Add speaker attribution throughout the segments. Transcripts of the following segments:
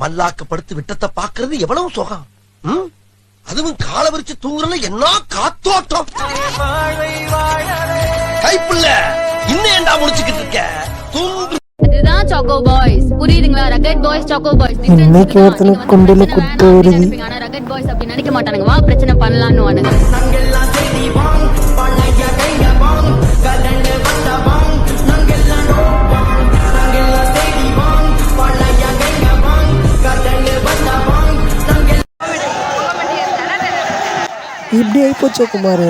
Speaker 1: மல்லாக்க படுத்து விட்டத்தை பாக்குறது எவ்வளவு சுகம். அதுவும் கால விரிச்சு தூங்குறல என்ன காத்தோட்டம். கைப்புள்ள இன்னும் ஏண்டா முடிச்சுக்கிட்டு இருக்க? தூங்கு.
Speaker 2: இதுதான் சாக்கோ பாய்ஸ். புரியுதுங்களா? Rugged boys, choco boys.
Speaker 3: இன்னைக்கு ஒருத்தனுக்கு குண்டில குத்து வருது.
Speaker 2: ஆனா ரகட் பாய்ஸ் அப்படி நினைக்க மாட்டானுங்க. வா பிரச்சனை பண்ணலாம்னு வானுங்க.
Speaker 3: இப்படி ஆயிப்போச்சோ குமார்.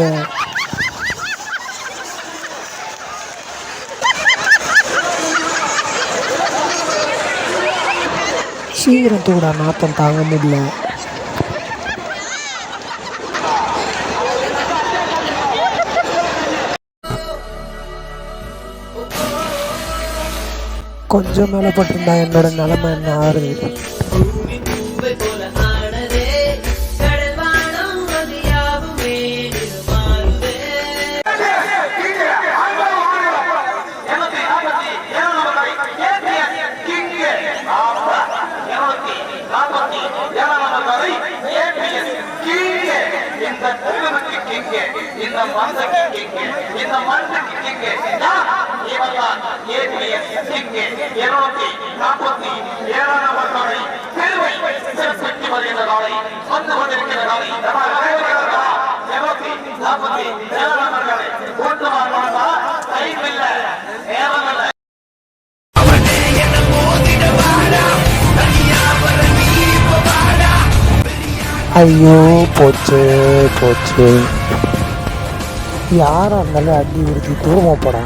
Speaker 3: சீக்கிரம் தூடா, நாத்தம் தாங்க முடியல. கொஞ்சம் மேல பட்டிருந்தா என்னோட நிலைமை என்ன ஆறுது. ஐயோ போச்சு போச்சு. யாரா இருந்தாலும் அடி உறுதி தூரமா போடா.